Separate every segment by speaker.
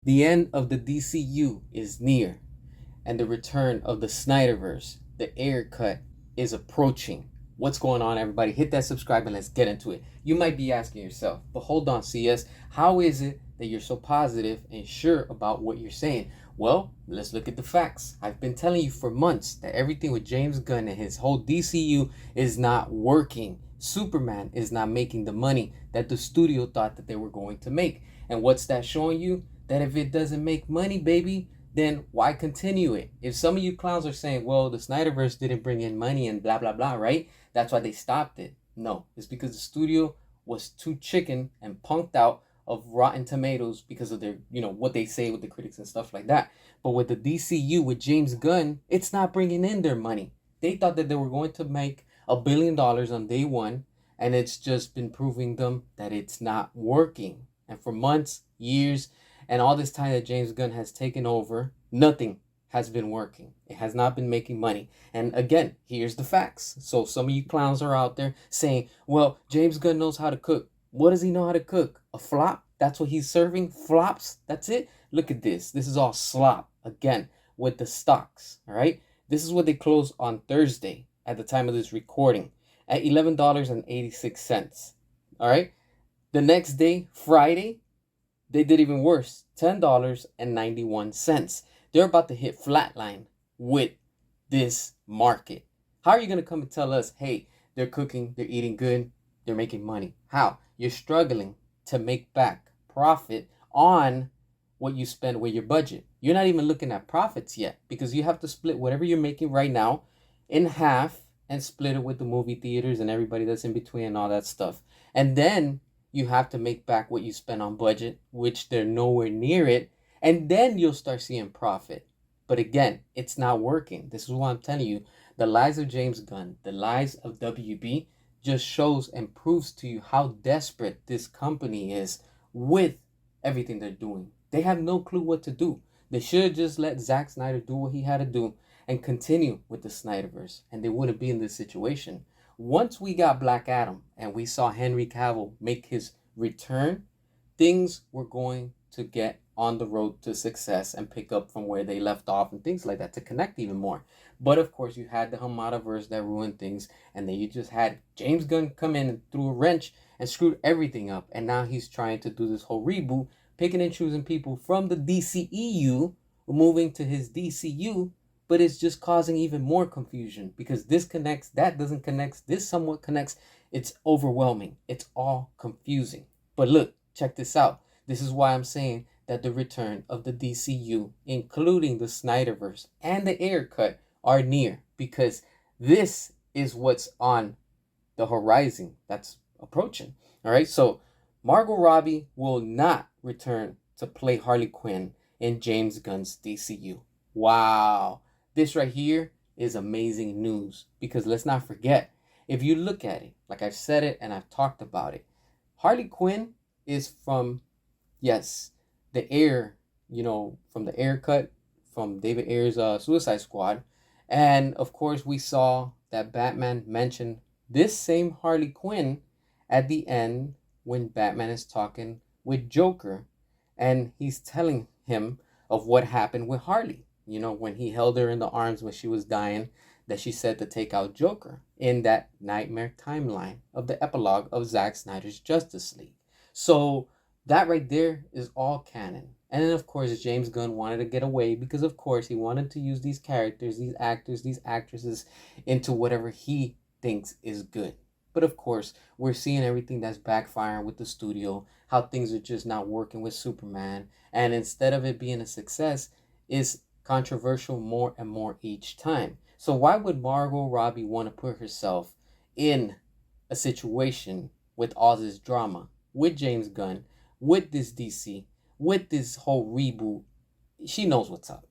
Speaker 1: The end of the DCU is near, and the return of the Snyderverse, the air cut, is approaching. What's going on, everybody? Hit that subscribe and let's get into it. You might be asking yourself, but hold on, CS, how is it that you're so positive and sure about what you're saying? Well, let's look at the facts. I've been telling you for months that everything with James Gunn and his whole DCU is not working. Superman is not making the money that the studio thought that they were going to make. And what's that showing you? That if it doesn't make money, baby, then why continue it? If some of you clowns are saying, well, the Snyderverse didn't bring in money and blah, blah, blah, right? That's why they stopped it. No, it's because the studio was too chicken and punked out of Rotten Tomatoes because of their, what they say with the critics and stuff like that. But with the DCU, with James Gunn, it's not bringing in their money. They thought that they were going to make $1 billion on day one, and it's just been proving them that it's not working. And for months, years, and all this time that James Gunn has taken over, nothing has been working. It has not been making money. And again, here's the facts. So some of you clowns are out there saying, well, James Gunn knows how to cook. What does he know how to cook? A flop? That's what he's serving? Flops? That's it? Look at this. This is all slop. Again, with the stocks. All right? This is what they closed on Thursday at the time of this recording at $11.86. All right? The next day, Friday, they did even worse, $10.91. They're about to hit flatline with this market. How are you going to come and tell us, hey, they're cooking, they're eating good, they're making money? How? You're struggling to make back profit on what you spend with your budget. You're not even looking at profits yet because you have to split whatever you're making right now in half and split it with the movie theaters and everybody that's in between and all that stuff. And then you have to make back what you spend on budget, which they're nowhere near it, and then you'll start seeing profit. But again, it's not working. This is why I'm telling you, the lies of James Gunn, the lies of WB just shows and proves to you how desperate this company is with everything they're doing. They have no clue what to do. They should have just let Zack Snyder do what he had to do and continue with the Snyderverse, and they wouldn't be in this situation. Once we got Black Adam and we saw Henry Cavill make his return, things were going to get on the road to success and pick up from where they left off and things like that to connect even more. But of course, you had the Hamadaverse that ruined things, and then you just had James Gunn come in and threw a wrench and screwed everything up. And now he's trying to do this whole reboot, picking and choosing people from the DCEU, moving to his DCU, but it's just causing even more confusion because this connects, that doesn't connect, this somewhat connects. It's overwhelming. It's all confusing. But look, check this out. This is why I'm saying that the return of the DCU, including the Snyderverse and the air cut, are near because this is what's on the horizon that's approaching. All right, so Margot Robbie will not return to play Harley Quinn in James Gunn's DCU. Wow. This right here is amazing news because let's not forget, if you look at it, like I've said it and I've talked about it, Harley Quinn is from, yes, the air, from the air cut from David Ayer's Suicide Squad. And of course, we saw that Batman mentioned this same Harley Quinn at the end when Batman is talking with Joker and he's telling him of what happened with Harley. When he held her in the arms when she was dying, that she said to take out Joker in that nightmare timeline of the epilogue of Zack Snyder's Justice League. So that right there is all canon. And then, of course, James Gunn wanted to get away because, of course, he wanted to use these characters, these actors, these actresses into whatever he thinks is good. But, of course, we're seeing everything that's backfiring with the studio, how things are just not working with Superman. And instead of it being a success, it's controversial more and more each time. So why would Margot Robbie want to put herself in a situation with all this drama, with James Gunn, with this DC, with this whole reboot? She knows what's up.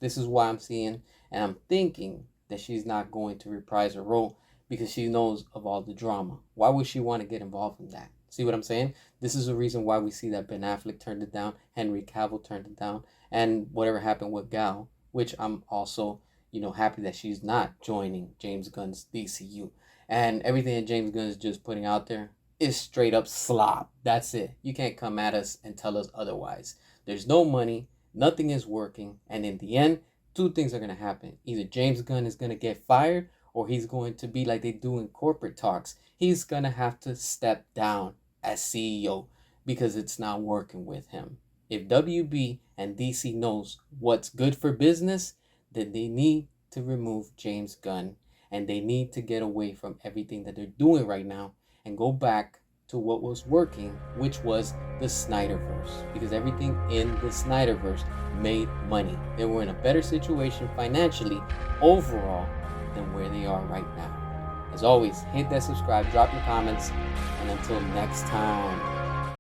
Speaker 1: This is why I'm seeing and I'm thinking that she's not going to reprise her role because she knows of all the drama. Why would she want to get involved in that? See what I'm saying? This is the reason why we see that Ben Affleck turned it down, Henry Cavill turned it down, and whatever happened with Gal, which I'm also, happy that she's not joining James Gunn's DCU. And everything that James Gunn is just putting out there is straight up slop. That's it. You can't come at us and tell us otherwise. There's no money, nothing is working, and in the end, two things are going to happen. Either James Gunn is going to get fired, or he's going to be like they do in corporate talks. He's going to have to step down as CEO because it's not working with him. If WB and DC knows what's good for business, then they need to remove James Gunn, and they need to get away from everything that they're doing right now and go back to what was working, which was the Snyderverse, because everything in the Snyderverse made money. They were in a better situation financially overall than where they are right now. As always, hit that subscribe, drop your comments, and until next time.